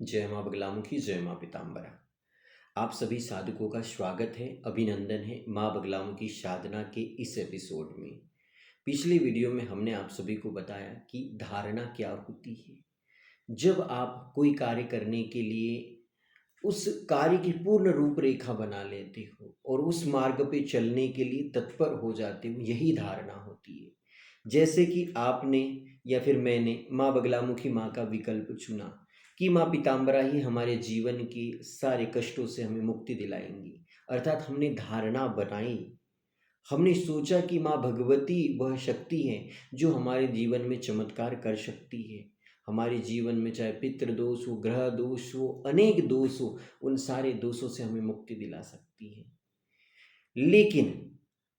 जय माँ बगलामुखी, जय माँ पीताम्बरा। आप सभी साधकों का स्वागत है, अभिनंदन है माँ बगलामुखी साधना के इस एपिसोड में। पिछले वीडियो में हमने आप सभी को बताया कि धारणा क्या होती है। जब आप कोई कार्य करने के लिए उस कार्य की पूर्ण रूपरेखा बना लेते हो और उस मार्ग पे चलने के लिए तत्पर हो जाते हो, यही धारणा होती है। जैसे कि आपने या फिर मैंने माँ बगलामुखी माँ का विकल्प चुना कि माँ पीताम्बरा ही हमारे जीवन के सारे कष्टों से हमें मुक्ति दिलाएंगी। अर्थात हमने धारणा बनाई, हमने सोचा कि माँ भगवती वह शक्ति है जो हमारे जीवन में चमत्कार कर सकती है। हमारे जीवन में चाहे पितृ दोष हो, ग्रह दोष हो, अनेक दोष हो, उन सारे दोषों से हमें मुक्ति दिला सकती है। लेकिन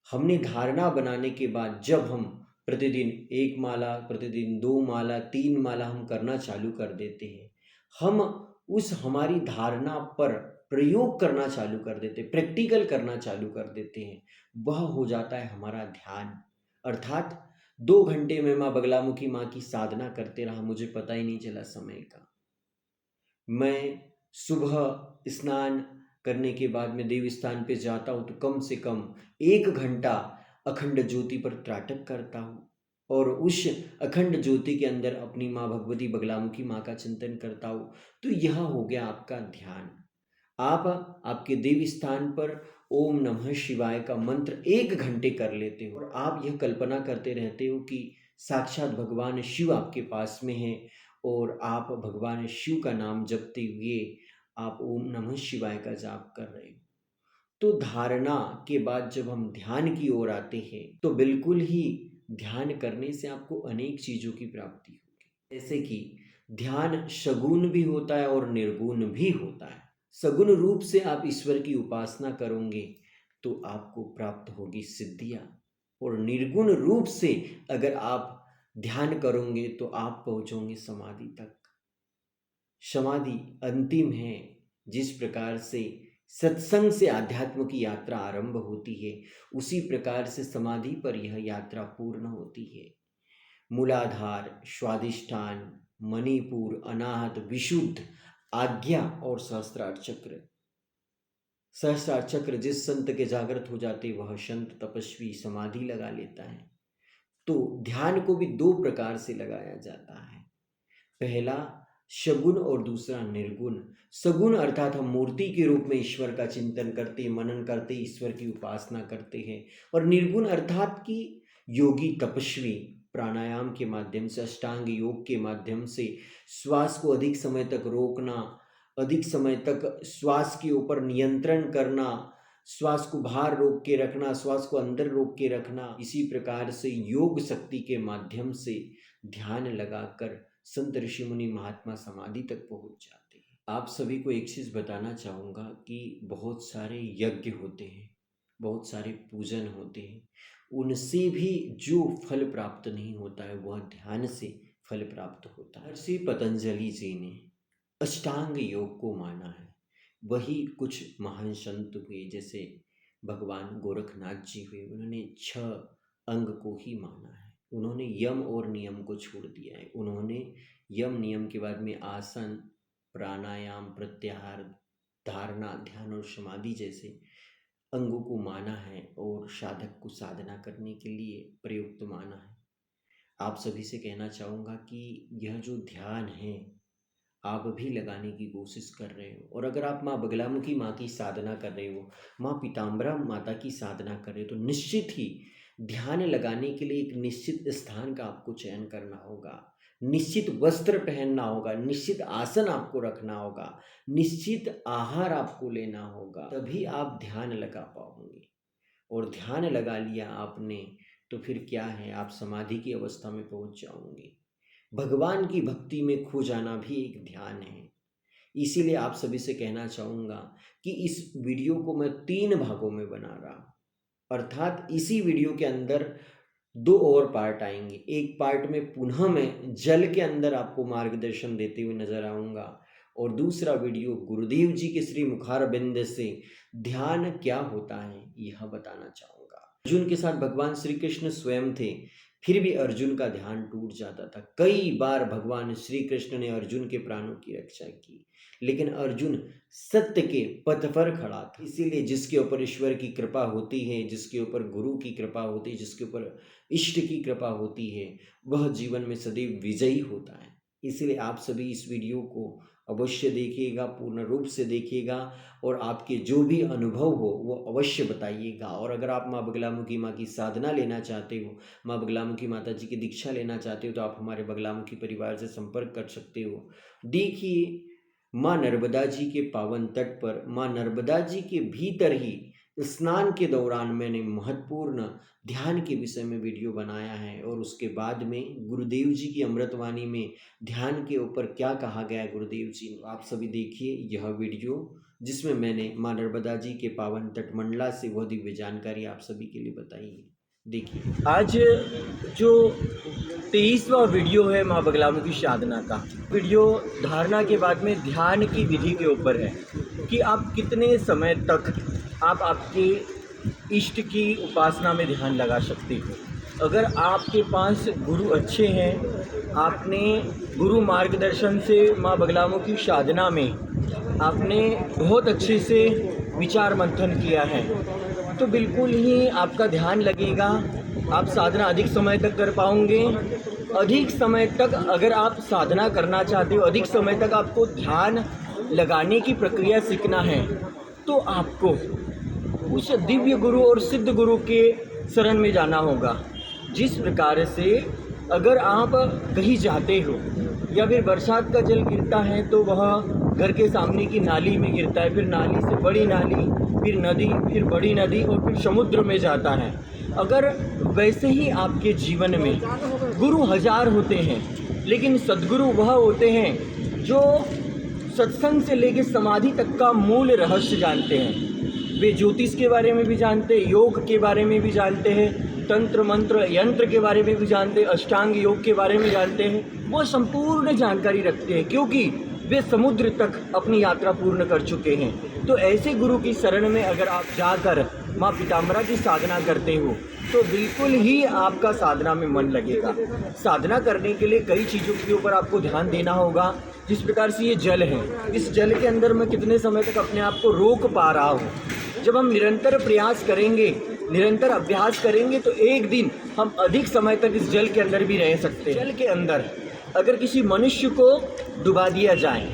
हमने धारणा बनाने के बाद जब हम प्रतिदिन 1 माला, प्रतिदिन 2 माला, 3 माला हम करना चालू कर देते हैं, हम उस हमारी धारणा पर प्रयोग करना चालू कर देते हैं, प्रैक्टिकल करना चालू कर देते हैं। वह हो जाता है हमारा ध्यान। अर्थात 2 घंटे में माँ बगलामुखी माँ की साधना करते रहा, मुझे पता ही नहीं चला समय का। मैं सुबह स्नान करने के बाद मैं देव स्थान पे जाता हूँ तो कम से कम 1 घंटा अखंड ज्योति पर त्राटक करता हूँ और उस अखंड ज्योति के अंदर अपनी माँ भगवती बगलामुखी माँ का चिंतन करता हूँ। तो यह हो गया आपका ध्यान। आप आपके देव स्थान पर ओम नमः शिवाय का मंत्र 1 घंटे कर लेते हो और आप यह कल्पना करते रहते हो कि साक्षात भगवान शिव आपके पास में है और आप भगवान शिव का नाम जपते हुए आप ओम नमः शिवाय का जाप कर रहे हो। तो धारणा के बाद जब हम ध्यान की ओर आते हैं तो बिल्कुल ही ध्यान करने से आपको अनेक चीज़ों की प्राप्ति होगी। जैसे कि ध्यान सगुण भी होता है और निर्गुण भी होता है। सगुण रूप से आप ईश्वर की उपासना करोगे तो आपको प्राप्त होगी सिद्धियाँ, और निर्गुण रूप से अगर आप ध्यान करोगे तो आप पहुँचोगे समाधि तक। समाधि अंतिम है। जिस प्रकार से सत्संग से आध्यात्म की यात्रा आरंभ होती है, उसी प्रकार से समाधि पर यह यात्रा पूर्ण होती है। मूलाधार, स्वादिष्ठान, मणिपुर, अनाहत, विशुद्ध, आज्ञा और सहस्त्रार चक्र। सहस्त्रार चक्र जिस संत के जागृत हो जाते वह संत तपस्वी समाधि लगा लेता है। तो ध्यान को भी 2 प्रकार से लगाया जाता है। पहला शगुन और दूसरा निर्गुण। सगुण अर्थात हम मूर्ति के रूप में ईश्वर का चिंतन करते, मनन करते, ईश्वर की उपासना करते हैं। और निर्गुण अर्थात कि योगी तपस्वी प्राणायाम के माध्यम से, अष्टांग योग के माध्यम से श्वास को अधिक समय तक रोकना, अधिक समय तक श्वास के ऊपर नियंत्रण करना, श्वास को बाहर रोक के रखना, श्वास को अंदर रोक के रखना, इसी प्रकार से योग शक्ति के माध्यम से ध्यान लगाकर संत ऋषि मुनि महात्मा समाधि तक पहुंच जाते हैं। आप सभी को एक चीज़ बताना चाहूँगा कि बहुत सारे यज्ञ होते हैं, बहुत सारे पूजन होते हैं, उनसे भी जो फल प्राप्त नहीं होता है वह ध्यान से फल प्राप्त होता है। महर्षि पतंजलि जी ने अष्टांग योग को माना है। वही कुछ महान संत हुए, जैसे भगवान गोरखनाथ जी हुए, उन्होंने 6 अंग को ही माना है। उन्होंने यम और नियम को छोड़ दिया है। उन्होंने यम नियम के बाद में आसन, प्राणायाम, प्रत्याहार, धारणा, ध्यान और समाधि जैसे अंगों को माना है और साधक को साधना करने के लिए प्रयुक्त माना है। आप सभी से कहना चाहूँगा कि यह जो ध्यान है आप भी लगाने की कोशिश कर रहे हो, और अगर आप माँ बगलामुखी माँ की साधना कर रहे हो, माँ पीताम्बरा माता की साधना कर रहे हो, तो निश्चित ही ध्यान लगाने के लिए एक निश्चित स्थान का आपको चयन करना होगा, निश्चित वस्त्र पहनना होगा, निश्चित आसन आपको रखना होगा, निश्चित आहार आपको लेना होगा, तभी आप ध्यान लगा पाओगे। और ध्यान लगा लिया आपने तो फिर क्या है, आप समाधि की अवस्था में पहुंच जाओगे। भगवान की भक्ति में खो जाना भी एक ध्यान है। इसीलिए आप सभी से कहना चाहूँगा कि इस वीडियो को मैं 3 भागों में बना रहा हूँ। अर्थात इसी वीडियो के अंदर 2 और पार्ट आएंगे। एक पार्ट में पुनः मैं जल के अंदर आपको मार्गदर्शन देते हुए नजर आऊँगा, और दूसरा वीडियो गुरुदेव जी के श्री मुखारबिंद से ध्यान क्या होता है यह बताना चाहूँगा। अर्जुन के साथ भगवान श्री कृष्ण स्वयं थे, फिर भी अर्जुन का ध्यान टूट जाता था। कई बार भगवान श्री कृष्ण ने अर्जुन के प्राणों की रक्षा की, लेकिन अर्जुन सत्य के पथ पर खड़ा था। इसीलिए जिसके ऊपर ईश्वर की कृपा होती है, जिसके ऊपर गुरु की कृपा होती है, जिसके ऊपर इष्ट की कृपा होती है, वह जीवन में सदैव विजयी होता है। इसीलिए आप सभी इस वीडियो को अवश्य देखिएगा, पूर्ण रूप से देखिएगा और आपके जो भी अनुभव हो वो अवश्य बताइएगा। और अगर आप माँ बगलामुखी माँ की साधना लेना चाहते हो, माँ बगलामुखी माता जी की दीक्षा लेना चाहते हो, तो आप हमारे बगलामुखी परिवार से संपर्क कर सकते हो। देखिए, माँ नर्मदा जी के पावन तट पर, माँ नर्मदा जी के भीतर ही स्नान के दौरान मैंने महत्वपूर्ण ध्यान के विषय में वीडियो बनाया है और उसके बाद में गुरुदेव जी की अमृतवाणी में ध्यान के ऊपर क्या कहा गया है गुरुदेव जी ने। आप सभी देखिए यह वीडियो, जिसमें मैंने माँ नर्मदा जी के पावन तटमंडला से वह दिव्य जानकारी आप सभी के लिए बताई है। देखिए, आज जो 23वां वीडियो है माँ बगलामुखी साधना का वीडियो धारणा के बाद में ध्यान की विधि के ऊपर है कि आप कितने समय तक आप आपके इष्ट की उपासना में ध्यान लगा सकते हो। अगर आपके पास गुरु अच्छे हैं, आपने गुरु मार्गदर्शन से माँ बगलामुखी साधना में आपने बहुत अच्छे से विचार मंथन किया है, तो बिल्कुल ही आपका ध्यान लगेगा। आप साधना अधिक समय तक कर पाओगे। अधिक समय तक अगर आप साधना करना चाहते हो, अधिक समय तक आपको ध्यान लगाने की प्रक्रिया सीखना है, तो आपको उस दिव्य गुरु और सिद्ध गुरु के शरण में जाना होगा। जिस प्रकार से अगर आप कहीं जाते हो या फिर बरसात का जल गिरता है तो वह घर के सामने की नाली में गिरता है, फिर नाली से बड़ी नाली, फिर नदी, फिर बड़ी नदी और फिर समुद्र में जाता है। अगर वैसे ही आपके जीवन में गुरु हजार होते हैं, लेकिन सद्गुरु वह होते हैं जो सत्संग से लेकर समाधि तक का मूल रहस्य जानते हैं। वे ज्योतिष के बारे में भी जानते हैं, योग के बारे में भी जानते हैं, तंत्र मंत्र यंत्र के बारे में भी जानते हैं, अष्टांग योग के बारे में जानते हैं। वो संपूर्ण जानकारी रखते हैं क्योंकि वे समुद्र तक अपनी यात्रा पूर्ण कर चुके हैं। तो ऐसे गुरु की शरण में अगर आप जाकर माँ पीताम्बरा की साधना करते हो तो बिल्कुल ही आपका साधना में मन लगेगा। साधना करने के लिए कई चीज़ों के ऊपर आपको ध्यान देना होगा। जिस प्रकार से ये जल है, इस जल के अंदर मैं कितने समय तक अपने आप को रोक पा रहा हूँ। जब हम निरंतर प्रयास करेंगे, निरंतर अभ्यास करेंगे, तो एक दिन हम अधिक समय तक इस जल के अंदर भी रह सकते हैं। जल के अंदर अगर किसी मनुष्य को डुबा दिया जाए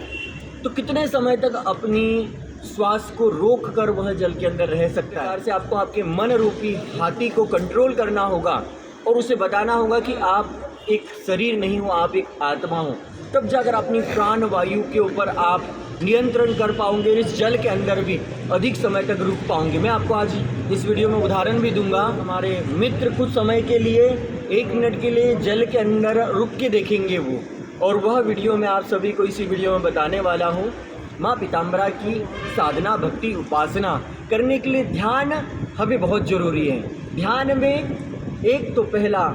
तो कितने समय तक अपनी श्वास को रोक कर वह जल के अंदर रह सकता है। से आपको आपके मन रूपी हाथी को कंट्रोल करना होगा और उसे बताना होगा कि आप एक शरीर नहीं हो, आप एक आत्मा हो। तब जाकर अपनी प्राण वायु के ऊपर आप नियंत्रण कर पाओगे, इस जल के अंदर भी अधिक समय तक रुक पाओगे। मैं आपको आज इस वीडियो में उदाहरण भी दूंगा। हमारे मित्र कुछ समय के लिए 1 मिनट के लिए जल के अंदर रुक के देखेंगे वो, और वह वीडियो मैं आप सभी को इसी वीडियो में बताने वाला हूँ। माँ पीताम्बरा की साधना भक्ति उपासना करने के लिए ध्यान हमें बहुत ज़रूरी है। ध्यान में एक तो पहला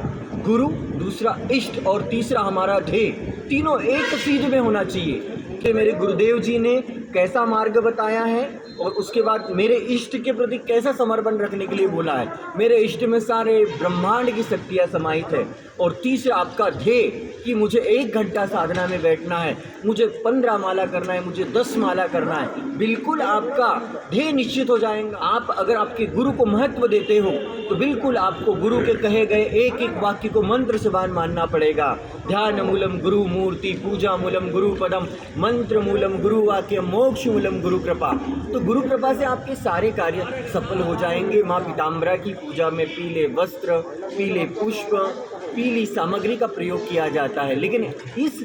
गुरु, दूसरा इष्ट और तीसरा हमारा ध्येय, तीनों एक चीज में होना चाहिए कि मेरे गुरुदेव जी ने कैसा मार्ग बताया है और उसके बाद मेरे इष्ट के प्रति कैसा समर्पण रखने के लिए बोला है। मेरे इष्ट में सारे ब्रह्मांड की शक्तियाँ समाहित है। और तीसरा आपका ध्येय कि मुझे 1 घंटा साधना में बैठना है, मुझे 15 माला करना है, मुझे 10 माला करना है। बिल्कुल आपका ध्येय निश्चित हो जाएगा। आप अगर आपके गुरु को महत्व देते हो तो बिल्कुल आपको गुरु के कहे गए एक एक वाक्य को मंत्र समान मानना पड़ेगा। ध्यान मूलम गुरु मूर्ति, पूजा मूलम गुरु पदम, मंत्र मूलम गुरु वाक्य, मोक्ष मूलम गुरु कृपा। तो गुरु कृपा से आपके सारे कार्य सफल हो जाएंगे। माँ पीताम्बरा की पूजा में पीले वस्त्र, पीले पुष्प, पीली सामग्री का प्रयोग किया जाता है, लेकिन इस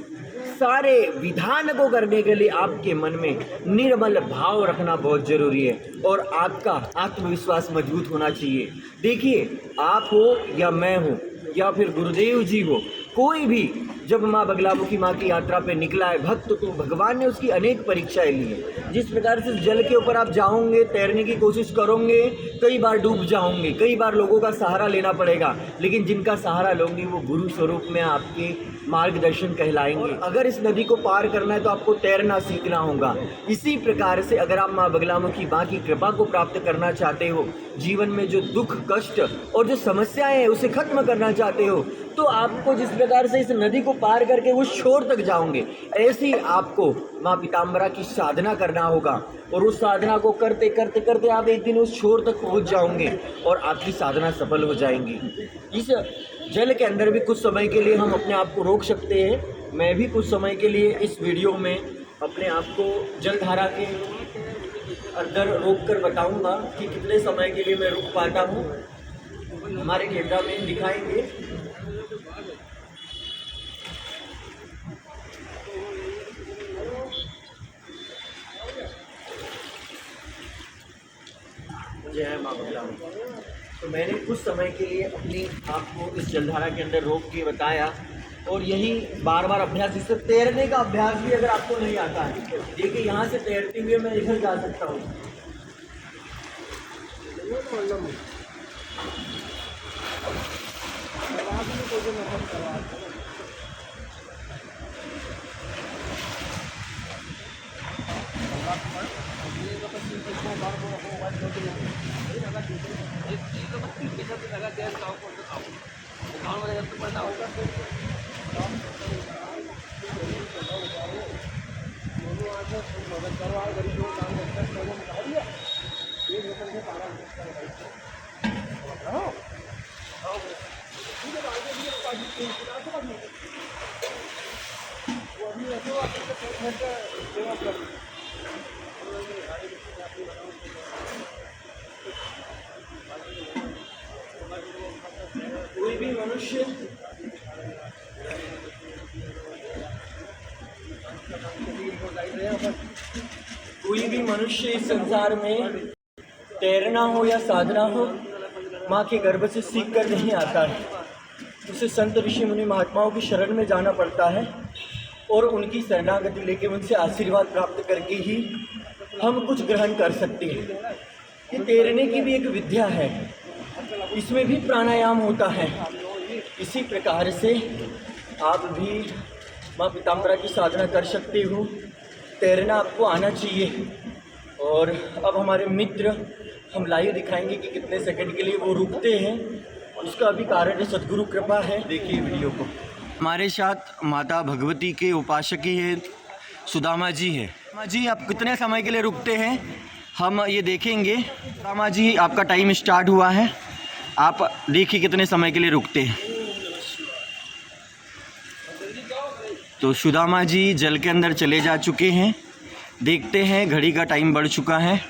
सारे विधान को करने के लिए आपके मन में निर्मल भाव रखना बहुत जरूरी है और आपका आत्मविश्वास मजबूत होना चाहिए। देखिए, आप हो या मैं हो या फिर गुरुदेव जी हो, कोई भी जब माँ बगलामुखी माँ की यात्रा पे निकला है भक्त, तो भगवान ने उसकी अनेक परीक्षाएं ली है। जिस प्रकार से जल के ऊपर आप जाओगे, तैरने की कोशिश करोगे, कई बार डूब जाओगे, कई बार लोगों का सहारा लेना पड़ेगा, लेकिन जिनका सहारा लोगे वो गुरु स्वरूप में आपके मार्गदर्शन कहलाएंगे। और अगर इस नदी को पार करना है तो आपको तैरना सीखना होगा। इसी प्रकार से अगर आप माँ बगलामुखी माँ की कृपा को प्राप्त करना चाहते हो, जीवन में जो दुख कष्ट और जो समस्याएं हैं उसे खत्म करना चाहते हो, तो आपको जिस प्रकार से इस नदी को पार करके उस छोर तक जाओगे, ऐसे ही आपको माँ पीताम्बरा की साधना करना होगा। और उस साधना को करते करते करते आप एक दिन उस छोर तक पहुँच जाओगे और आपकी साधना सफल हो जाएंगी। इस जल के अंदर भी कुछ समय के लिए हम अपने आप को रोक सकते हैं। मैं भी कुछ समय के लिए इस वीडियो में अपने आप को जलधारा के अंदर रोक कर बताऊँगा कि कितने समय के लिए मैं रुक पाता हूँ। हमारे कैमरा में दिखाएंगे। जय माँ बगलामुखी। तो मैंने कुछ समय के लिए अपने आप को इस जलधारा के अंदर रोक के बताया, और यही बार बार अभ्यास, इससे तैरने का अभ्यास भी अगर आपको नहीं आता है, देखिए यहाँ से तैरते हुए मैं इधर जा सकता हूँ। कोई भी मनुष्य इस संसार में तैरना हो या साधना हो, माँ के गर्भ से सीख कर नहीं आता है। उसे संत ऋषि मुनि महात्माओं की शरण में जाना पड़ता है और उनकी शरणागति लेके उनसे आशीर्वाद प्राप्त करके ही हम कुछ ग्रहण कर सकते हैं। ये तैरने की भी एक विद्या है, इसमें भी प्राणायाम होता है। इसी प्रकार से आप भी माँ पीताम्बरा की साधना कर सकते हो। तैरना आपको आना चाहिए। और अब हमारे मित्र हम लाइव दिखाएंगे कि कितने सेकंड के लिए वो रुकते हैं। उसका भी कारण सद्गुरु कृपा है। देखिए वीडियो को। हमारे साथ माता भगवती के उपासक ही है, सुदामा जी है। सुदामा जी, आप कितने समय के लिए रुकते हैं हम ये देखेंगे। सुदामा जी, आपका टाइम स्टार्ट हुआ है, आप देखिए कितने समय के लिए रुकते हैं। तो सुदामा जी जल के अंदर चले जा चुके हैं। देखते हैं, घड़ी का टाइम बढ़ चुका है।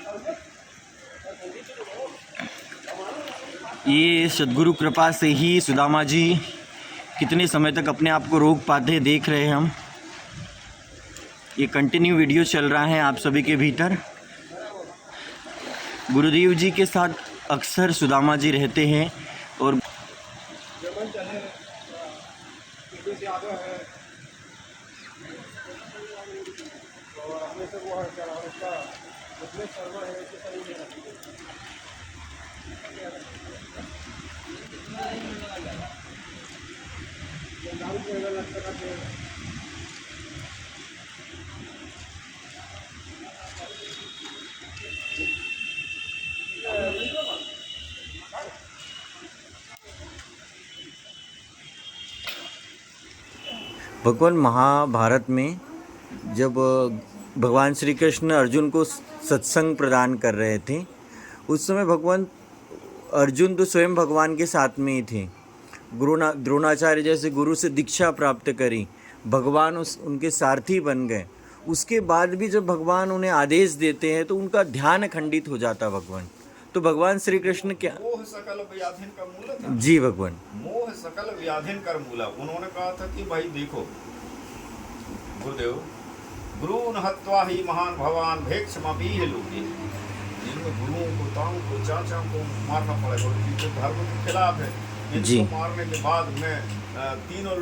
ये सद्गुरु कृपा से ही सुदामा जी कितने समय तक अपने आप को रोक पाते हैं, देख रहे हैं हम। ये कंटिन्यू वीडियो चल रहा है आप सभी के भीतर। गुरुदेव जी के साथ अक्सर सुदामा जी रहते हैं और भगवान महाभारत में जब भगवान श्री कृष्ण अर्जुन को सत्संग प्रदान कर रहे थे, उस समय भगवान अर्जुन तो स्वयं भगवान के साथ में ही थे। द्रोणाचार्य जैसे गुरु से दीक्षा प्राप्त करी, भगवान उनके सारथी बन गए। उसके बाद भी जब भगवान उन्हें आदेश देते हैं तो उनका ध्यान खंडित हो जाता भगवान। तो भगवान श्री कृष्ण क्या, मोह सकल व्याधिन का मूल था। जी भगवान, मोह सकल व्याधिन कर मूला। उन्होंने कहा था कि भाई देखो गुरुदेव, गुरुन हत्वा ही महान भगवान भेक्षमपीह लोके। जिनमें गुरुओं को, ताऊ को, चाचा को मारना पड़ेगा, उनके धर्म के खिलाफ है। इनको मारने के बाद मैं तीनों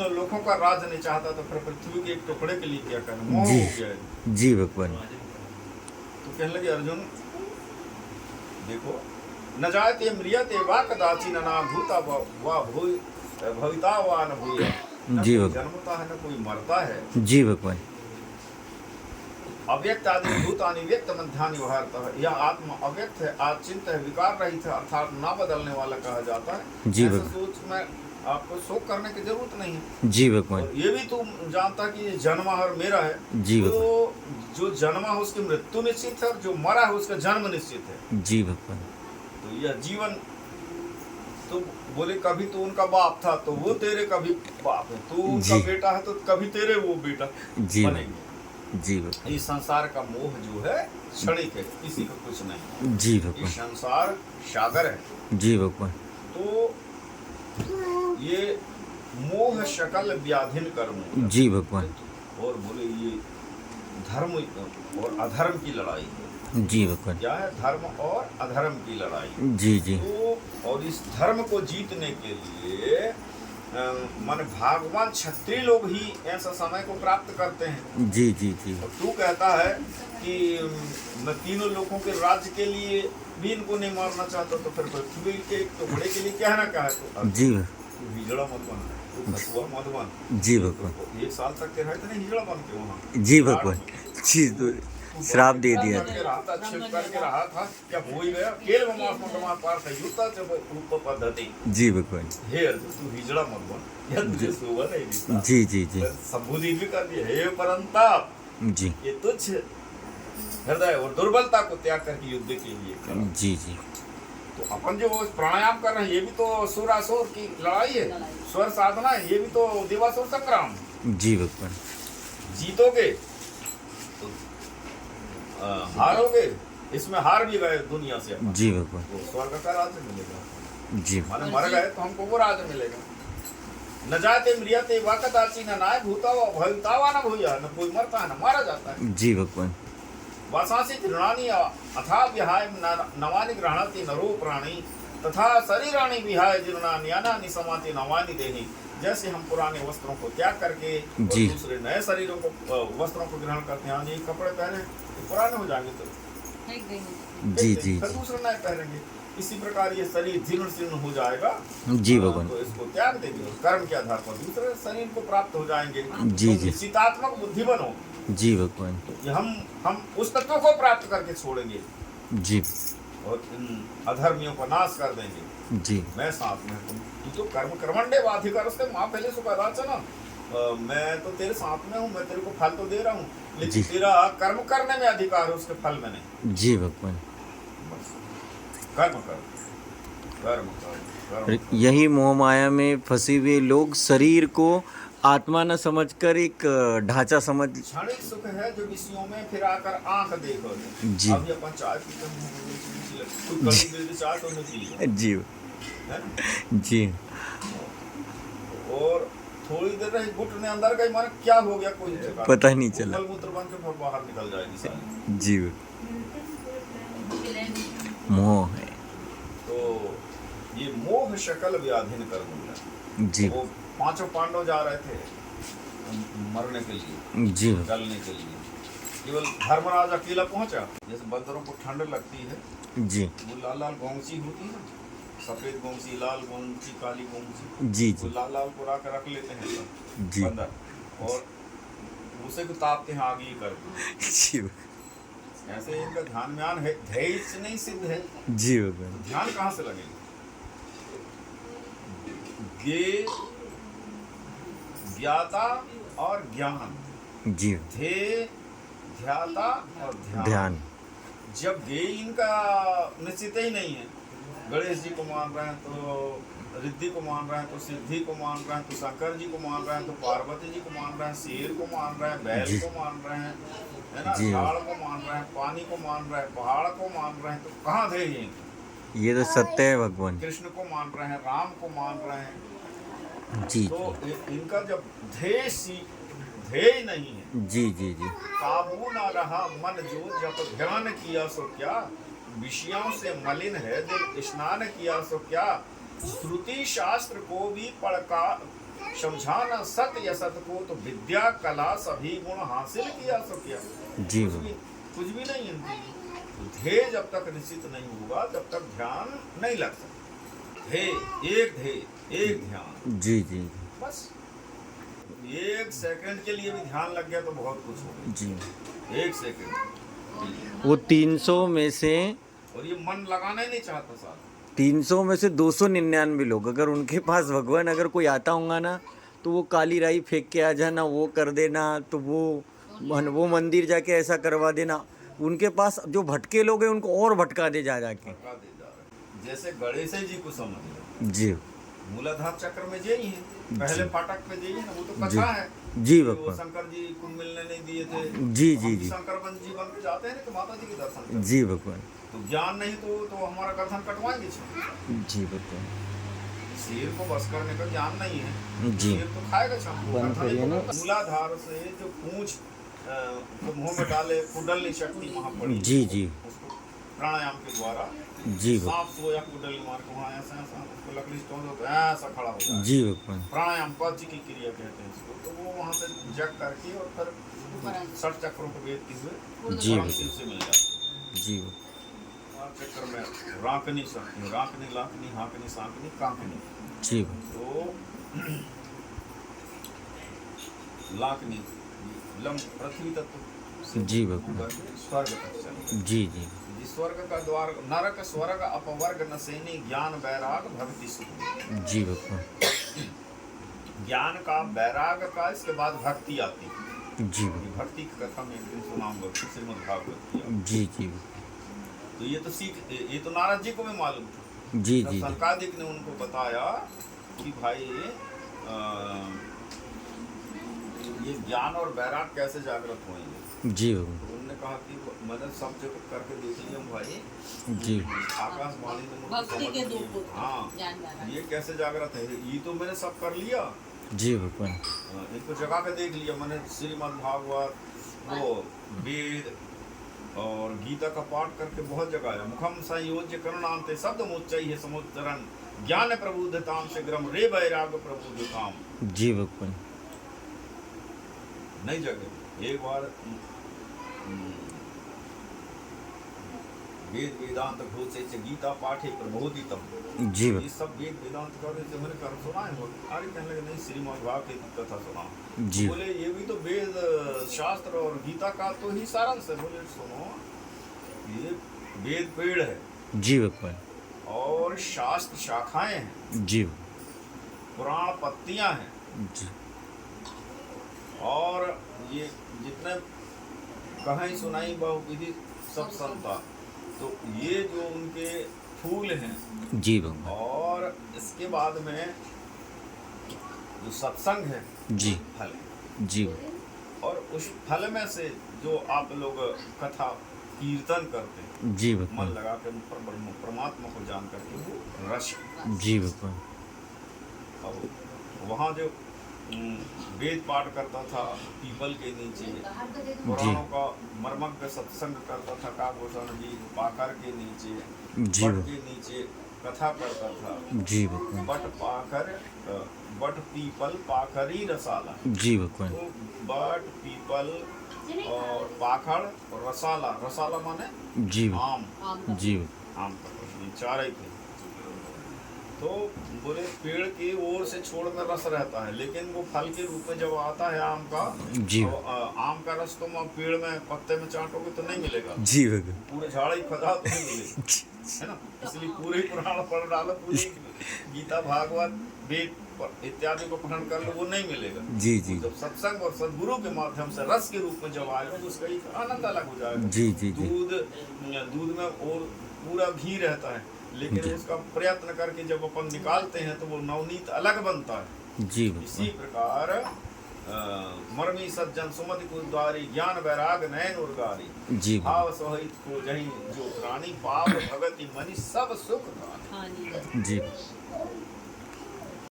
लोगों का राज नहीं चाहता, तो फिर पृथ्वी के एक टुकड़े के लिए क्या करना, मोह हो गया। जी भगवान। तो कहने लगे अर्जुन देखो, न जायते म्रियते वा कदाचिन ना भूता वा भूय भविता वा न भूय। न जी कोई भगवान। जन्मता है, न कोई मरता है। जी भगवान। अव्यक्त आदि भूतानि व्यक्त मध्यानि भारत। यह आत्मा अव्यक्त है, आचिंत है, विकार रहित है, अर्थात ना बदलने वाला कहा जाता है। जी ऐसा भगवान। सोच में आपको शोक करने की जरूरत नहीं है। जी भगवान। और ये भी तुम जानता कि ये जन्मा और मेरा है। जी तो जो जन्मा है उसकी मृत्यु निश्चित है, और जो मरा है उसका जन्म निश्चित है। जी भगवान। तो यह जीवन, तो बोले कभी तो उनका बाप था तो वो तेरे कभी बाप है, तू उनका जी। बेटा है तो कभी तेरे वो बेटा जी बनेंगे। जी भगवान। इस संसार का मोह जो है क्षणिक है, किसी का कुछ नहीं। जी ये भगवान। संसार सागर है। जी भगवान। तो ये मोह शकल व्याधिन कर्म। जी भगवान। और बोले ये धर्म और अधर्म की लड़ाई है। जी भगवान। क्या है? धर्म और अधर्म की लड़ाई। जी जी। तो और इस धर्म को जीतने के लिए माने भगवान क्षत्रिय लोग ही ऐसा समय को प्राप्त करते हैं। जी जी जी। और तू कहता है कि मैं तीनों लोगों के राज्य के लिए भी इनको नहीं मारना चाहता, तो फिर पृथ्वी के टुकड़े के लिए क्या है ना क्या है? तो जी तू हिजड़ा मत बन, तू फसुआ मत बन। जी भगवान। तो 1 साल तक के रहे थे ना हिजड़ा बन के वहाँ। जी भगवान। जी तो श्राप दे दिया। करके रहा था, छिप करके रहा था, क्या हो ही गया? केल मास मगमा पार युता जब रूप पद्धति। जी भगवान। हे अर्जुन, तू हिजड़ा मत बन, या तुझे शोभा नहीं दिखता। जी जी जी। संबोधित भी कर दिया, हे परंताप, जी ये तुझ हृदय और दुर्बलता को त्याग करके युद्ध के लिए कर। जी जी। तो अपन जो प्राणायाम कर रहे हैं, ये भी तो सुरासुर की लड़ाई है, स्वर साधना है, ये भी तो देवासुर संग्राम है। जी भगवान। जीतोगे तो हारोगे, इसमें हार भी गए दुनिया से अपन, जी भगवान। तो स्वर्ग का राज्य मिलेगा। जी माने मर गए तो हमको वो राज्य मिलेगा। न जाते मृियते वा कदाचि, न नाय भूता वा भविता वा न भूया। न कोई मरता है न मारा जाता है। जी भगवान। वासांसि तृणानि अथा विहाय नवानि गृह्णाति नरो प्राणी, तथा शरीराणि विहाय जीर्णानि अनानि समाति नवानि देहि। जैसे हम पुराने वस्त्रों को त्याग करके और जी। दूसरे नए शरीरों को वस्त्रों को ग्रहण करते हैं। ये कपड़े पहने तो पुराने हो जाएंगे, तो जी जी फिर दूसरे नए पहनेंगे। इसी प्रकार ये शरीर जीर्ण शीर्ण हो जाएगा। जी भगवान। तो इसको त्याग देंगे और कर्म के आधार पर दूसरे शरीर को प्राप्त हो जाएंगे। जी, तो जी। निश्चितात्मक बुद्धि बनो। जी भगवान। ये हम उस तत्व को प्राप्त करके छोड़ेंगे जी और इन अधर्मियों को नाश कर देंगे। जी। मैं साथ में हूँ, तू तो कर्म कर्मण्डे वाधिकार उसके माँ पहले सुखादाचना। मैं तो तेरे साथ में हूँ, मैं तेरे को फल तो दे रहा हूँ, जी। लेकिन तेरा कर्म करने में अधिकार है, उसके फल में नहीं। जी भगवान। बस कर्म कर, कर्म कर, कर्म कर। यही मोह माया में फंसे हुए लोग शरीर को आत्मा न समझकर एक ढांचा समझ। क्षणिक सुख है जो विषयों में फिर आकर आंख देखो। जी। अभी अपन चाय पीते हैं, कोई कड़ी दे दे चाय तो नहीं पी जी है। जी। और थोड़ी देर रही घुटने अंदर गई, माने क्या हो गया कोई नहीं चला। पता नहीं चला। मल मूत्र बन के बाहर निकल जाएगी सारी। जी मोह है। तो ये मोह शकल व्याधिन कर दूंगा। जी वो 5 पांडव जा रहे थे मरने के लिए, जी जलने के लिए। केवल धर्मराज अकेला पहुंचा। जैसे बंदरों को ठंड लगती है, जी वो लाल लाल गौंसी होती है, सफेद गौंसी, लाल गौंसी, काली गौंसी, जी वो जी लाल लाल को रख लेते हैं सब जी बंदर, और उसे को तापते हैं आग ही कर। जी ऐसे इनका ध्यान म्यान है, धैर्य नहीं सिद्ध है, जी भगवान। तो ध्यान कहाँ से लगेगा? गे ज्ञाता और ज्ञान, जी ध्येय ध्याता और ध्यान। जब गे इनका निश्चित ही नहीं है, गणेश जी को मान रहे हैं तो रिद्धि को मान रहे हैं, तो सिद्धि को मान रहे हैं, तो शंकर जी को मान रहे हैं, तो पार्वती जी को मान रहे हैं, शेर को मान रहे हैं, बैल जी। को मान रहे हैं, है ना, जी। झाड़ को मान रहे हैं, पानी को मान रहे हैं, पहाड़ को मान रहे हैं, तो कहाँ थे ये तो सत्य है भगवान। कृष्ण को मान रहे हैं, राम को मान रहे हैं। जी तो इनका जब ध्येय नहीं है, जी जी जी काबू ना रहा मन जो जब ध्यान किया सो क्या, विषयों से मलिन है दिल स्नान किया सो क्या, श्रुति शास्त्र को भी पढ़का समझाना सत्य असत को, तो विद्या कला सभी गुण हासिल किया सो क्या। जी कुछ भी नहीं है। ध्येय जब तक निश्चित नहीं होगा तब तक ध्यान नहीं लग सकता। एक ध्यान, जी जी बस 1 सेकंड के लिए भी ध्यान लग गया तो बहुत कुछ हो गया। जी। 1 सेकंड, वो 300 में से और ये मन लगाना ही नहीं चाहता साथ। 300 में से 299 लोग, अगर उनके पास भगवान अगर कोई आता होगा ना, तो वो काली राई फेंक के आ जाना, वो कर देना, तो वो मंदिर जाके ऐसा करवा देना। उनके पास जो भटके लोग हैं उनको और भटका दे जा जाके। भटका दे जा रहा है। जैसे गणेश जी को समझ लो, जी मूलाधार चक्र में यही है, पहले फाटक पे यही ना, वो तो जी कथा है जी कि वो भगवान, शंकर जी को मिलने नहीं दिए थे। जी हम जी भी जी शंकर जी बन के जाते हैं ना, तो माता जी के दर्शन करते हैं। जी भगवान, तो ज्ञान नहीं तो हमारा गर्दन कटवाएंगे छम। जी भगवान, शेर को बस करने का ज्ञान नहीं है, जी। शेर तो खाएगा छम। बंद करिए ना। मूलाधार से जो पूंछ को मुंह में डाले कुंडली शक्ति वहाँ पड़ी, जी जी उसको प्राणायाम के द्वारा जी भगवान, सांप सोया कुंडली मार के वहाँ ऐसा ऐसा उसको लकड़ी स्टोन हो तो ऐसा खड़ा हो जाए। जी भगवान, प्राणायाम पच की क्रिया कहते हैं इसको। तो वो वहाँ से जग करके और फिर 60 चक्रों को वेदते हुए जी परम भगवान, शिव से मिल जाते जी हैं। चक्कर में राकनी सकनी, राकनी लाकनी हाकनी सांकनी काकनी, जी तो लाकनी लम पृथ्वी तत्व से जी भगवान, ऊपर के स्वर्ग तक चले। जी जी जिस स्वर्ग का द्वार नरक स्वर्ग अपवर्ग नसेनी ज्ञान वैराग भक्ति सुख। जी भगवान, ज्ञान का वैराग का इसके बाद भक्ति आती है। जी ये भगवान, भक्ति की कथा में एक दिन सुनाऊंगा श्रीमद् भागवत की। जी जी तो ये तो ये तो नारद जी को भी मालूम था। जी तब जी सनकादिक ने उनको बताया कि भाई ये ज्ञान और वैराग कैसे जागृत होंगे। जी भगवान, तो उन्होंने कहा कि मैंने सब जगह करके देख लिया हूँ भाई, जी आकाशवाणी ने मुझको भक्ति समझ के दिया। दो हाँ, ज्ञान वाला। ये कैसे जागृत है, ये तो मैंने सब कर लिया। जी भगवान, इनको जगा के देख लिया मैंने। श्रीमद् भागवत, वो वेद और गीता का पाठ करके बहुत जगह आया। मुखम संयोज्य करुणांते शब्द मुच्चैः समुच्चरण ज्ञान प्रबुद्धताम से ग्रम रे वैराग प्रबुद्धताम। जी भगवान, नहीं जगे। एक बार वेद वेदांत घोषे च गीता पाठे प्रबोधितम। जी ये भगवान, सब वेद वेदांत का मैंने कर सुना है। अरे कहने लगे नहीं, श्रीमद् भागवत की कथा सुना। जी बोले ये भी तो वेद शास्त्र और गीता का तो ही सारांश है। बोले सुनो, ये वेद पेड़ है जी भगवान, और शास्त्र शाखाएं हैं, जी पुराण पत्तियां हैं, जी और ये जितने कहानी सुनाई बहुविधि सब संता, तो ये जो उनके फूल हैं। जी भगवान, और इसके बाद में जो सत्संग है जी फल, जी और उस फल में से जो आप लोग कथा कीर्तन करते हैं जी मन भगवान, लगा के परमात्मा को जान करके, वो रस। जी भगवान, अब वहाँ जो वेद पाठ करता था पीपल के नीचे, पुराणों का मर्मज्ञ सत्संग करता था काकभूषण जी पाकर के नीचे, जी बट के नीचे कथा करता था। जी भगवान, बट पीपल पाखरी रसाला। जी भगवान, तो बट पीपल और पाखड़ और रसाला, रसाला माने जी आम, जी आम का ये चार ही थे। तो बोले पेड़ की ओर से छोड़कर रस रहता है, लेकिन वो फल के रूप में जब आता है आम का, जी तो आम का रस तुम पेड़ में पत्ते में चाटोगे तो नहीं मिलेगा, जी भगवान, पूरे झाड़ ही खदा तो नहीं मिलेगा, है ना। इसलिए पूरे ही पुराण पढ़ डालो, पूरी गीता भागवत वेद इत्यादि को पठन कर लो, वो नहीं मिलेगा। जी जी जब सत्संग और सदगुरु के माध्यम से रस के रूप में जब आएगा तो उसका एक आनंद अलग हो जाएगा। जी जी जी दूध में और पूरा घी रहता है, लेकिन जी। उसका प्रयत्न करके जब अपन निकालते हैं तो वो नवनीत अलग बनता है। जी इसी भगवान, प्रकार मर्मी सज्जन सुमति कुद्वारी ज्ञान वैराग नयन उर्गारी जी भाव सहित को जही जो प्राणी पाप भगति मनि सब सुख दानी। हाँ जी। जी